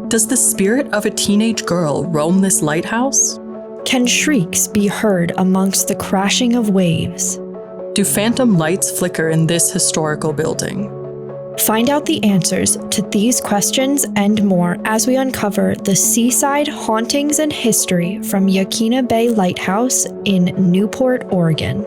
Does the spirit of a teenage girl roam this lighthouse? Can shrieks be heard amongst the crashing of waves? Do phantom lights flicker in this historical building? Find out the answers to these questions and more as we uncover the seaside hauntings and history from Yaquina Bay Lighthouse in Newport, Oregon.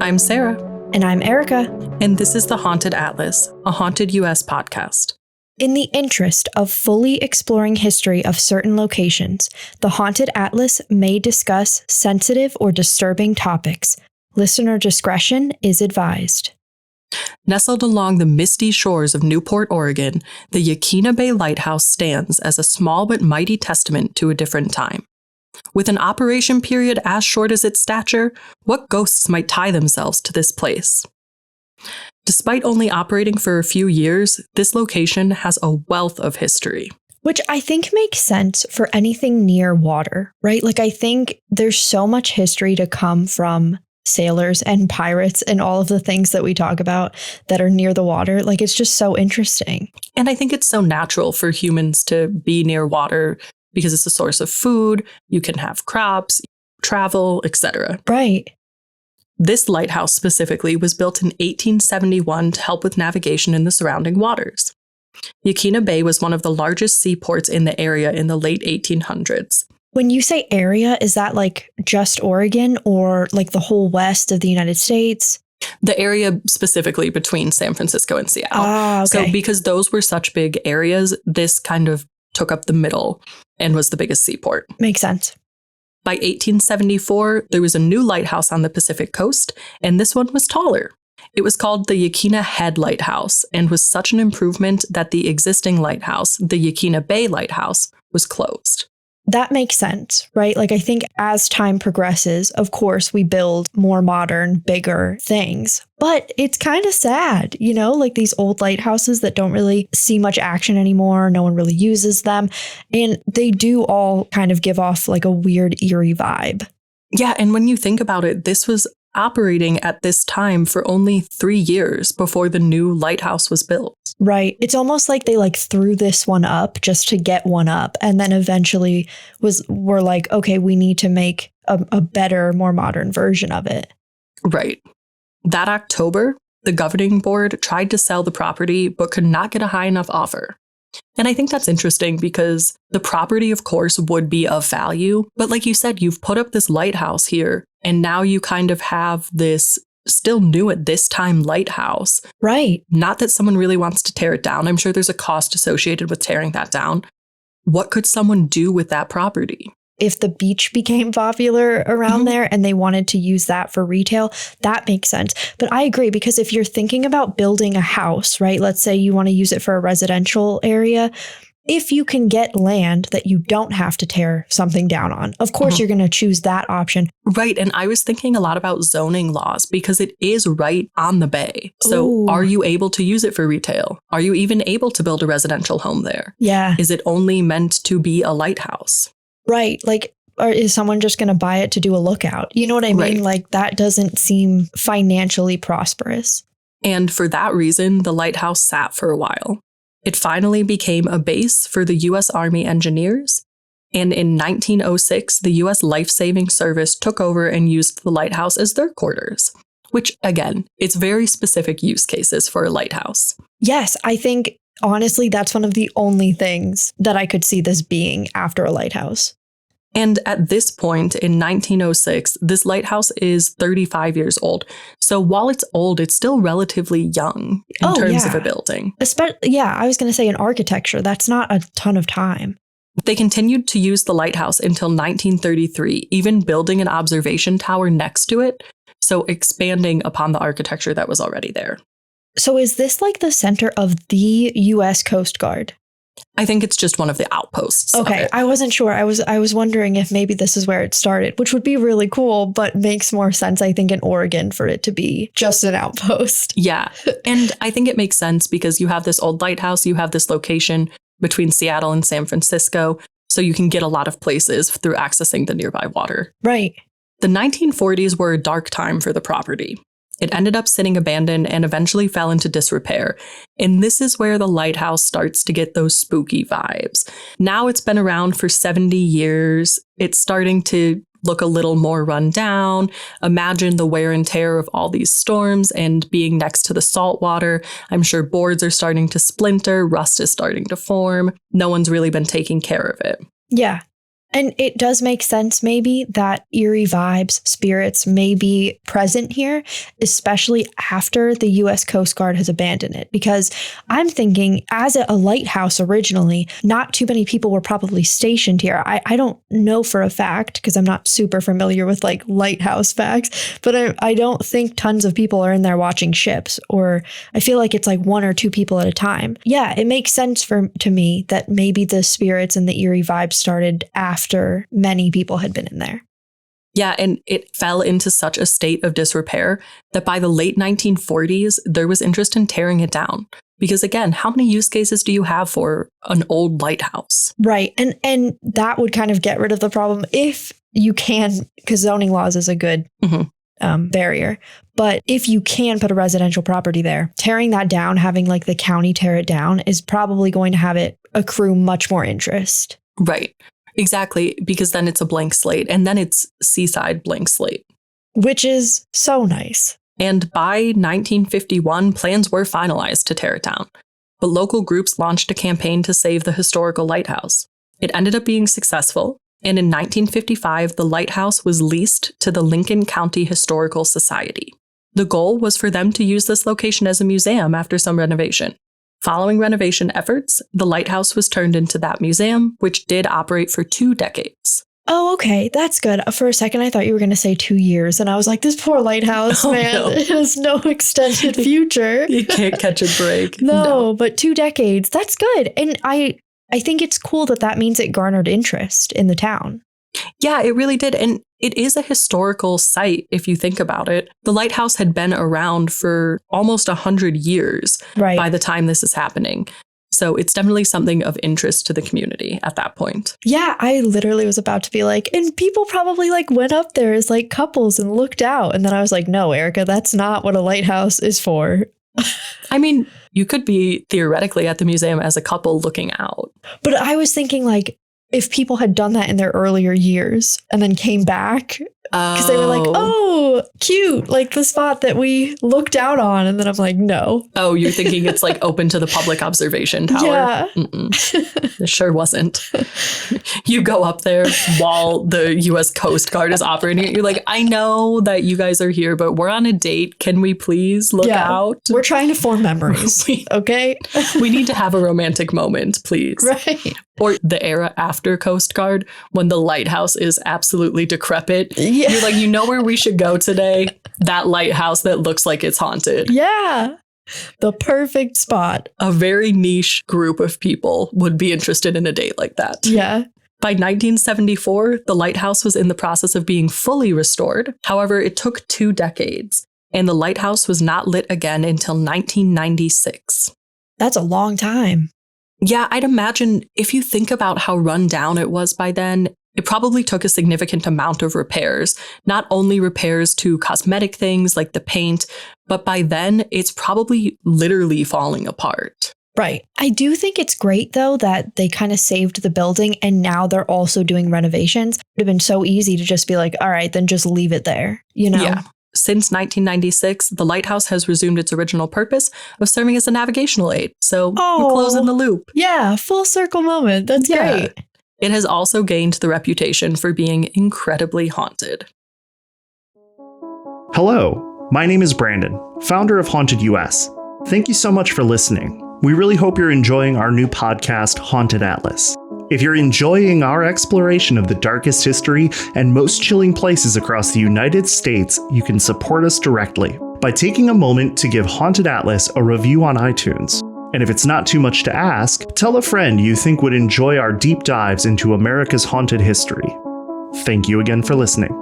I'm Sarah. And I'm Erica. And this is The Haunted Atlas, a Haunted US podcast. In the interest of fully exploring history of certain locations, the Haunted Atlas may discuss sensitive or disturbing topics. Listener discretion is advised. Nestled along the misty shores of Newport, Oregon, the Yaquina Bay Lighthouse stands as a small but mighty testament to a different time. With an operation period as short as its stature, what ghosts might tie themselves to this place? Despite only operating for a few years, this location has a wealth of history. Which I think makes sense for anything near water, right? Like, I think there's so much history to come from sailors and pirates and all of the things that we talk about that are near the water. Like, it's just so interesting. And I think it's so natural for humans to be near water because it's a source of food, you can have crops, travel, etc. Right. This lighthouse specifically was built in 1871 to help with navigation in the surrounding waters. Yaquina Bay was one of the largest seaports in the area in the late 1800s. When you say area, is that like just Oregon or like the whole west of the United States? The area specifically between San Francisco and Seattle. Ah, okay. So because those were such big areas, this kind of took up the middle and was the biggest seaport. Makes sense. By 1874, there was a new lighthouse on the Pacific coast, and this one was taller. It was called the Yaquina Head Lighthouse and was such an improvement that the existing lighthouse, the Yaquina Bay Lighthouse, was closed. That makes sense, right? Like, I think as time progresses, of course, we build more modern, bigger things. But it's kind of sad, you know, like these old lighthouses that don't really see much action anymore. No one really uses them. And they do all kind of give off like a weird, eerie vibe. Yeah. And when you think about it, this was operating at this time for only 3 years before the new lighthouse was built. Right. It's almost like they like threw this one up just to get one up. And then eventually were like, okay, we need to make a better, more modern version of it. Right. That October, the governing board tried to sell the property, but could not get a high enough offer. And I think that's interesting because the property, of course, would be of value. But like you said, you've put up this lighthouse here, and now you kind of have this still new at this time lighthouse. Right. Not that someone really wants to tear it down. I'm sure there's a cost associated with tearing that down. What could someone do with that property? If the beach became popular around there and they wanted to use that for retail, that makes sense. But I agree, because if you're thinking about building a house, right, let's say you want to use it for a residential area, if you can get land that you don't have to tear something down on, of course, you're going to choose that option. Right. And I was thinking a lot about zoning laws because it is right on the bay. So Are you able to use it for retail? Are you even able to build a residential home there? Yeah. Is it only meant to be a lighthouse? Right. Like, or is someone just going to buy it to do a lookout? You know what I mean? Right. Like, that doesn't seem financially prosperous. And for that reason, the lighthouse sat for a while. It finally became a base for the U.S. Army engineers. And in 1906, the U.S. Life-Saving Service took over and used the lighthouse as their quarters. Which, again, it's very specific use cases for a lighthouse. Yes, I think, honestly, that's one of the only things that I could see this being after a lighthouse. And at this point in 1906, this lighthouse is 35 years old. So while it's old, it's still relatively young in terms of a building. I was going to say in architecture, that's not a ton of time. They continued to use the lighthouse until 1933, even building an observation tower next to it. So expanding upon the architecture that was already there. So is this like the center of the U.S. Coast Guard? I think it's just one of the outposts. Okay, I wasn't sure. I was wondering if maybe this is where it started, which would be really cool, but makes more sense, I think, in Oregon for it to be just an outpost. Yeah, and I think it makes sense because you have this old lighthouse, you have this location between Seattle and San Francisco, so you can get a lot of places through accessing the nearby water. Right. The 1940s were a dark time for the property. It ended up sitting abandoned and eventually fell into disrepair. And this is where the lighthouse starts to get those spooky vibes. Now it's been around for 70 years. It's starting to look a little more run down. Imagine the wear and tear of all these storms and being next to the salt water. I'm sure boards are starting to splinter, rust is starting to form. No one's really been taking care of it. Yeah. And it does make sense, maybe, that eerie vibes, spirits may be present here, especially after the U.S. Coast Guard has abandoned it. Because I'm thinking, as a lighthouse originally, not too many people were probably stationed here. I don't know for a fact, because I'm not super familiar with like lighthouse facts, but I don't think tons of people are in there watching ships, or I feel like it's like one or two people at a time. Yeah, it makes sense to me that maybe the spirits and the eerie vibes started after many people had been in there. Yeah, and it fell into such a state of disrepair that by the late 1940s, there was interest in tearing it down. Because again, how many use cases do you have for an old lighthouse? Right. And that would kind of get rid of the problem if you can, because zoning laws is a good barrier. But if you can put a residential property there, tearing that down, having like the county tear it down is probably going to have it accrue much more interest. Right. Exactly, because then it's a blank slate, and then it's seaside blank slate. Which is so nice. And by 1951, plans were finalized to tear it down. But local groups launched a campaign to save the historical lighthouse. It ended up being successful, and in 1955, the lighthouse was leased to the Lincoln County Historical Society. The goal was for them to use this location as a museum after some renovation. Following renovation efforts, the lighthouse was turned into that museum, which did operate for 2 decades. Oh, okay. That's good. For a second, I thought you were going to say 2 years. And I was like, this poor lighthouse, man, no. It has no extended future. You can't catch a break. No, but 2 decades. That's good. And I think it's cool that means it garnered interest in the town. Yeah, it really did. And it is a historical site, if you think about it. The lighthouse had been around for almost 100 years by the time this is happening. So it's definitely something of interest to the community at that point. Yeah, I literally was about to be like, and people probably like went up there as like couples and looked out. And then I was like, no, Erica, that's not what a lighthouse is for. I mean, you could be theoretically at the museum as a couple looking out. But I was thinking like, if people had done that in their earlier years and then came back, because they were like, oh, cute, like the spot that we looked out on. And then I'm like, no. Oh, you're thinking it's like open to the public observation tower? Yeah. It sure wasn't. You go up there while the U.S. Coast Guard is operating it. You're like, I know that you guys are here, but we're on a date. Can we please look out? We're trying to form memories. Okay. We need to have a romantic moment, please. Right. Or the era after Coast Guard, when the lighthouse is absolutely decrepit. Yeah. You're like, you know where we should go today? That lighthouse that looks like it's haunted. Yeah. The perfect spot. A very niche group of people would be interested in a date like that. Yeah. By 1974, the lighthouse was in the process of being fully restored. However, it took 2 decades, and the lighthouse was not lit again until 1996. That's a long time. Yeah, I'd imagine if you think about how run down it was by then, it probably took a significant amount of repairs, not only repairs to cosmetic things like the paint, but by then it's probably literally falling apart. Right. I do think it's great, though, that they kind of saved the building and now they're also doing renovations. It would have been so easy to just be like, all right, then just leave it there, you know? Yeah. Since 1996, the lighthouse has resumed its original purpose of serving as a navigational aid. So we're closing the loop. Yeah, full circle moment. That's great. It has also gained the reputation for being incredibly haunted. Hello, my name is Brandon, founder of Haunted US. Thank you so much for listening. We really hope you're enjoying our new podcast, Haunted Atlas. If you're enjoying our exploration of the darkest history and most chilling places across the United States, you can support us directly by taking a moment to give Haunted Atlas a review on iTunes. And if it's not too much to ask, tell a friend you think would enjoy our deep dives into America's haunted history. Thank you again for listening.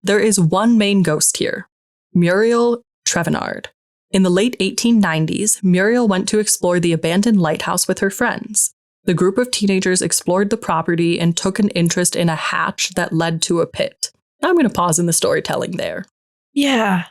There is one main ghost here, Muriel Trevenard. In the late 1890s, Muriel went to explore the abandoned lighthouse with her friends. The group of teenagers explored the property and took an interest in a hatch that led to a pit. I'm going to pause in the storytelling there. Yeah.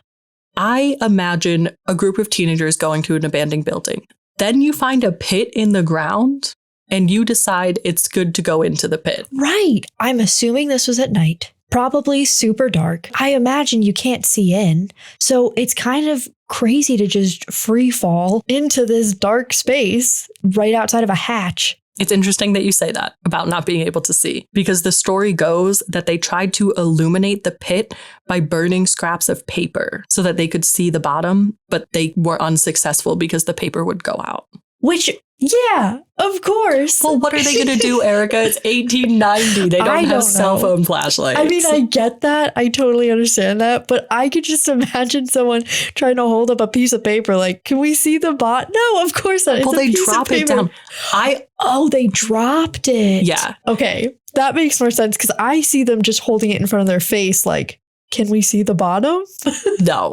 I imagine a group of teenagers going to an abandoned building. Then you find a pit in the ground and you decide it's good to go into the pit. Right. I'm assuming this was at night. Probably super dark. I imagine you can't see in. So it's kind of crazy to just free fall into this dark space right outside of a hatch. It's interesting that you say that about not being able to see, because the story goes that they tried to illuminate the pit by burning scraps of paper so that they could see the bottom, but they were unsuccessful because the paper would go out. Which, yeah, of course. Well, what are they going to do, Erica? It's 1890. They don't have cell phone flashlights. I mean, I get that. I totally understand that. But I could just imagine someone trying to hold up a piece of paper like, can we see the bot? No, of course not. Well, they drop it down. Oh, they dropped it. Yeah. Okay. That makes more sense because I see them just holding it in front of their face like, can we see the bottom? No.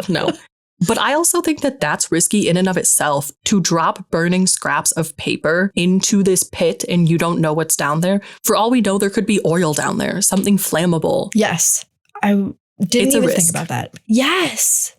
But I also think that that's risky in and of itself, to drop burning scraps of paper into this pit and you don't know what's down there. For all we know, there could be oil down there, something flammable. Yes. I didn't even think about that. Yes.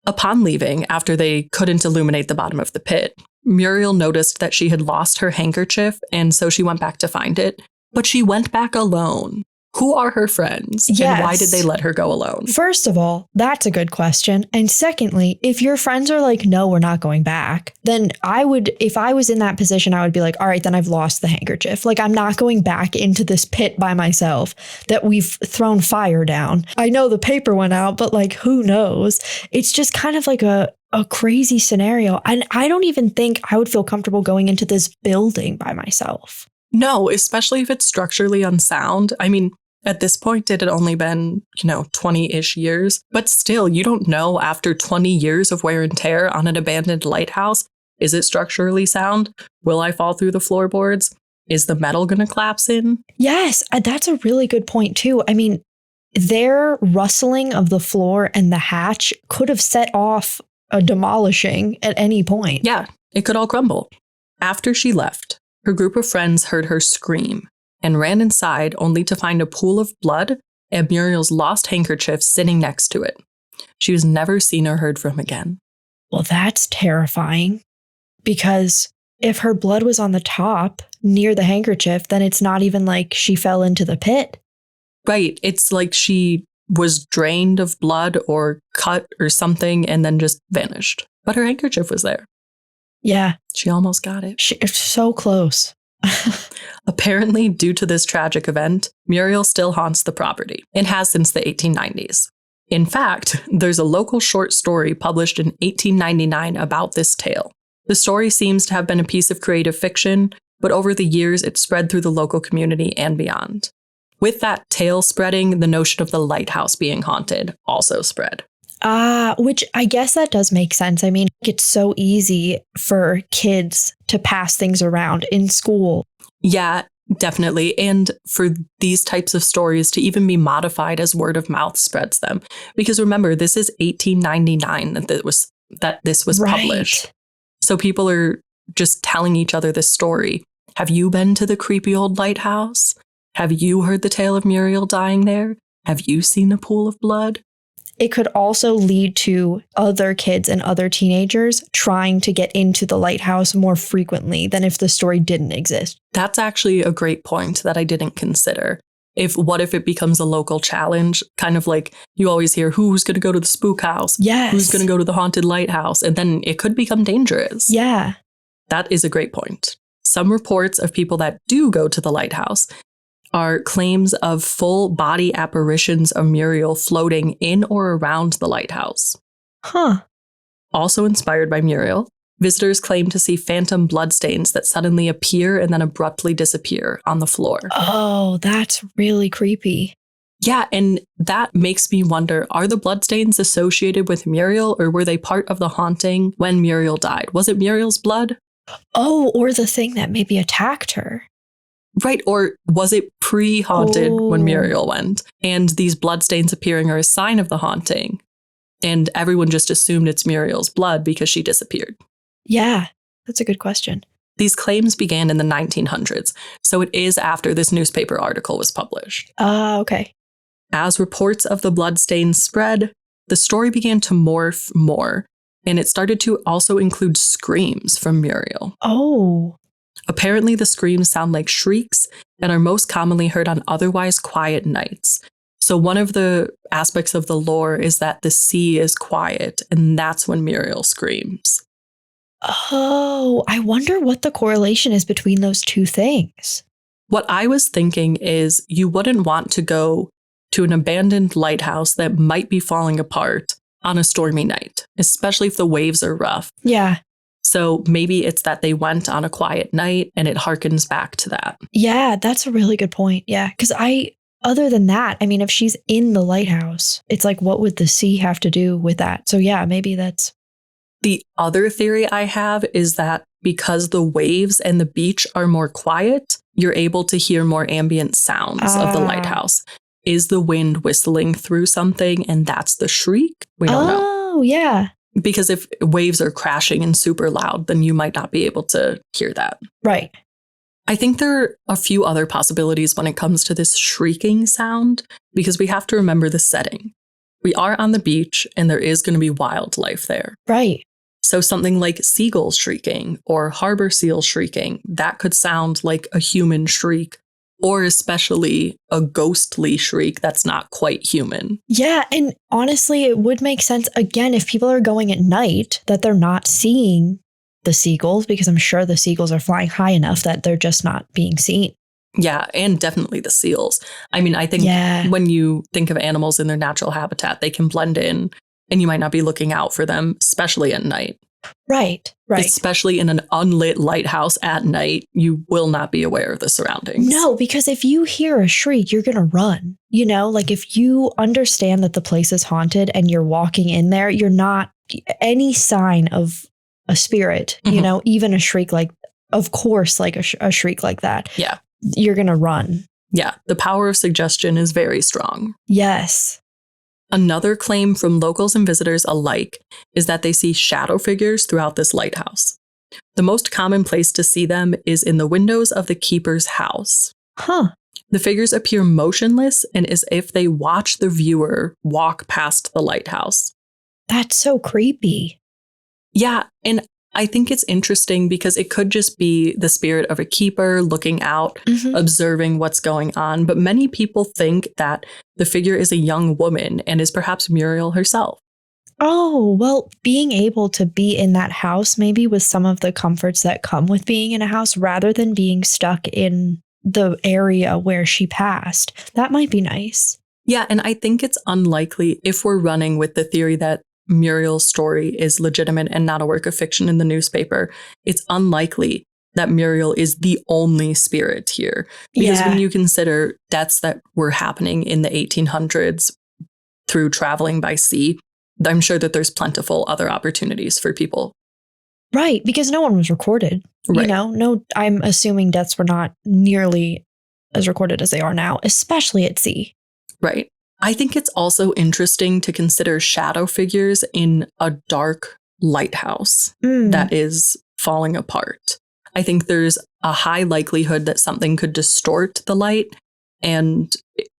Upon leaving, after they couldn't illuminate the bottom of the pit, Muriel noticed that she had lost her handkerchief, and so she went back to find it. But she went back alone. Who are her friends? Yes. And why did they let her go alone? First of all, that's a good question. And secondly, if your friends are like, no, we're not going back, then if I was in that position, I would be like, all right, then I've lost the handkerchief. Like, I'm not going back into this pit by myself that we've thrown fire down. I know the paper went out, but like, who knows? It's just kind of like a crazy scenario. And I don't even think I would feel comfortable going into this building by myself. No, especially if it's structurally unsound. I mean, at this point, it had only been, 20-ish years. But still, you don't know after 20 years of wear and tear on an abandoned lighthouse, is it structurally sound? Will I fall through the floorboards? Is the metal going to collapse in? Yes, that's a really good point, too. I mean, their rustling of the floor and the hatch could have set off a demolishing at any point. Yeah, it could all crumble. After she left, her group of friends heard her scream and ran inside only to find a pool of blood and Muriel's lost handkerchief sitting next to it. She was never seen or heard from again. Well, that's terrifying, because if her blood was on the top near the handkerchief, then it's not even like she fell into the pit. Right. It's like she was drained of blood or cut or something and then just vanished. But her handkerchief was there. Yeah. She almost got it. It's so close. Apparently, due to this tragic event, Muriel still haunts the property and has since the 1890s. In fact, there's a local short story published in 1899 about this tale. The story seems to have been a piece of creative fiction, but over the years it spread through the local community and beyond. With that tale spreading, the notion of the lighthouse being haunted also spread. Which I guess that does make sense. I mean, it's so easy for kids to pass things around in school. Yeah, definitely. And for these types of stories to even be modified as word of mouth spreads them. Because remember, this is 1899 that this was published. So people are just telling each other this story. Have you been to the creepy old lighthouse? Have you heard the tale of Muriel dying there? Have you seen a pool of blood? It could also lead to other kids and other teenagers trying to get into the lighthouse more frequently than if the story didn't exist. That's actually a great point that I didn't consider. What if it becomes a local challenge? Kind of like you always hear, who's going to go to the spook house? Yes. Who's going to go to the haunted lighthouse? And then it could become dangerous. Yeah. That is a great point. Some reports of people that do go to the lighthouse are claims of full body apparitions of Muriel floating in or around the lighthouse. Huh. Also inspired by Muriel, visitors claim to see phantom bloodstains that suddenly appear and then abruptly disappear on the floor. Oh, that's really creepy. Yeah, and that makes me wonder, are the bloodstains associated with Muriel, or were they part of the haunting when Muriel died? Was it Muriel's blood? Oh, or the thing that maybe attacked her. Right, or was it pre-haunted when Muriel went? And these bloodstains appearing are a sign of the haunting. And everyone just assumed it's Muriel's blood because she disappeared. Yeah, that's a good question. These claims began in the 1900s, so it is after this newspaper article was published. Okay. As reports of the bloodstains spread, the story began to morph more, and it started to also include screams from Muriel. Oh. Apparently, the screams sound like shrieks and are most commonly heard on otherwise quiet nights. So one of the aspects of the lore is that the sea is quiet, and that's when Muriel screams. Oh, I wonder what the correlation is between those two things. What I was thinking is you wouldn't want to go to an abandoned lighthouse that might be falling apart on a stormy night, especially if the waves are rough. Yeah. So maybe it's that they went on a quiet night and it harkens back to that. Yeah, that's a really good point. Yeah, because other than that, I mean, if she's in the lighthouse, it's like, what would the sea have to do with that? So yeah, maybe that's... The other theory I have is that because the waves and the beach are more quiet, you're able to hear more ambient sounds of the lighthouse. Is the wind whistling through something and that's the shriek? We don't know. Oh, yeah. Because if waves are crashing and super loud, then you might not be able to hear that. Right. I think there are a few other possibilities when it comes to this shrieking sound, because we have to remember the setting. We are on the beach and there is going to be wildlife there. Right. So something like seagulls shrieking or harbor seals shrieking, that could sound like a human shriek, or especially a ghostly shriek that's not quite human. Yeah, and honestly, it would make sense, again, if people are going at night, that they're not seeing the seagulls, because I'm sure the seagulls are flying high enough that they're just not being seen. Yeah, and definitely the seals. I mean, I think when you think of animals in their natural habitat, they can blend in and you might not be looking out for them, especially at night. Right. Especially in an unlit lighthouse at night, you will not be aware of the surroundings. No, because if you hear a shriek, you're going to run. You know, like if you understand that the place is haunted and you're walking in there, you're not any sign of a spirit, you know, even a shriek like, of course, like a shriek like that. Yeah. You're going to run. Yeah. The power of suggestion is very strong. Yes. Another claim from locals and visitors alike is that they see shadow figures throughout this lighthouse. The most common place to see them is in the windows of the keeper's house. Huh. The figures appear motionless and as if they watch the viewer walk past the lighthouse. That's so creepy. Yeah, and I think it's interesting because it could just be the spirit of a keeper looking out, observing what's going on. But many people think that the figure is a young woman and is perhaps Muriel herself. Oh, well, being able to be in that house maybe with some of the comforts that come with being in a house rather than being stuck in the area where she passed. That might be nice. Yeah, and I think it's unlikely if we're running with the theory that Muriel's story is legitimate and not a work of fiction in the newspaper. It's unlikely that Muriel is the only spirit here. Because when you consider deaths that were happening in the 1800s through traveling by sea, I'm sure that there's plentiful other opportunities for people. Right, because no one was recorded. Right. You know, no, I'm assuming deaths were not nearly as recorded as they are now, especially at sea. Right. I think it's also interesting to consider shadow figures in a dark lighthouse that is falling apart. I think there's a high likelihood that something could distort the light and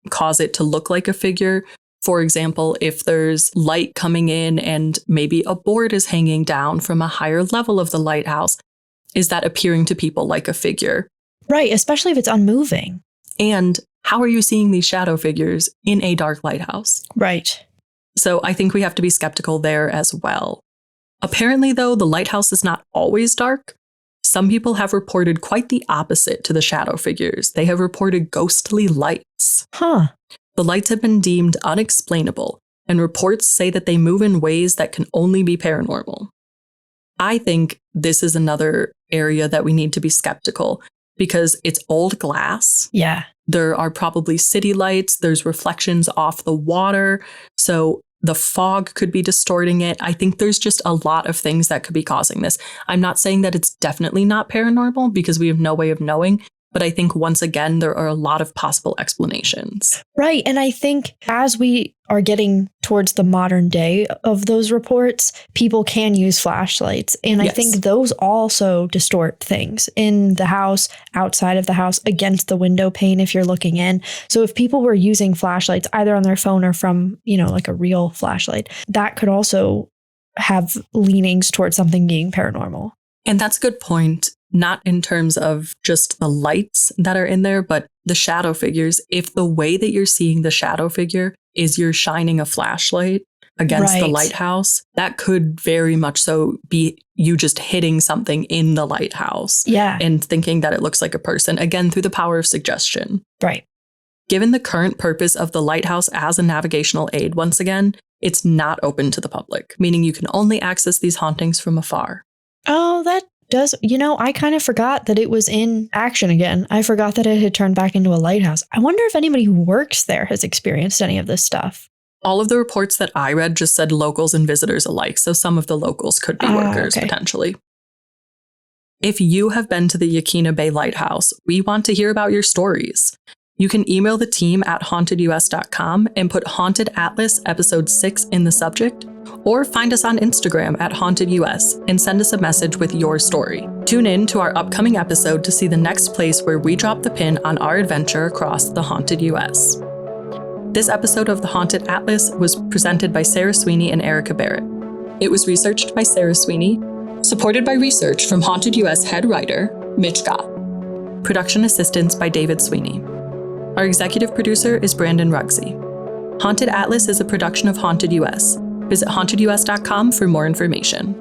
cause it to look like a figure. For example, if there's light coming in and maybe a board is hanging down from a higher level of the lighthouse, is that appearing to people like a figure? Right, especially if it's unmoving. And how are you seeing these shadow figures in a dark lighthouse? Right. So I think we have to be skeptical there as well. Apparently, though, the lighthouse is not always dark. Some people have reported quite the opposite to the shadow figures. They have reported ghostly lights. Huh. The lights have been deemed unexplainable, and reports say that they move in ways that can only be paranormal. I think this is another area that we need to be skeptical because it's old glass. Yeah. There are probably city lights. There's reflections off the water. So the fog could be distorting it. I think there's just a lot of things that could be causing this. I'm not saying that it's definitely not paranormal because we have no way of knowing, But I think once again, there are a lot of possible explanations. Right. And I think as we are getting towards the modern day of those reports, people can use flashlights. And I think those also distort things in the house, outside of the house, against the window pane if you're looking in. So if people were using flashlights either on their phone or from, like a real flashlight, that could also have leanings towards something being paranormal. And that's a good point. Not in terms of just the lights that are in there, but the shadow figures. If the way that you're seeing the shadow figure is you're shining a flashlight against the lighthouse, that could very much so be you just hitting something in the lighthouse. Yeah. And thinking that it looks like a person, again, through the power of suggestion. Right. Given the current purpose of the lighthouse as a navigational aid, once again, it's not open to the public, meaning you can only access these hauntings from afar. Oh, that does, I kind of forgot that it was in action again. I forgot that it had turned back into a lighthouse. I wonder if anybody who works there has experienced any of this stuff. All of the reports that I read just said locals and visitors alike, so some of the locals could be workers potentially. If you have been to the Yaquina Bay Lighthouse, we want to hear about your stories. You can email the team at hauntedus.com and put Haunted Atlas Episode 6 in the subject, or find us on Instagram at hauntedus and send us a message with your story. Tune in to our upcoming episode to see the next place where we drop the pin on our adventure across the haunted US. This episode of the Haunted Atlas was presented by Sarah Sweeney and Erica Barrett. It was researched by Sarah Sweeney, supported by research from Haunted US head writer, Mitch Gott. Production assistance by David Sweeney. Our executive producer is Brandon Rugsey. Haunted Atlas is a production of Haunted US. Visit hauntedus.com for more information.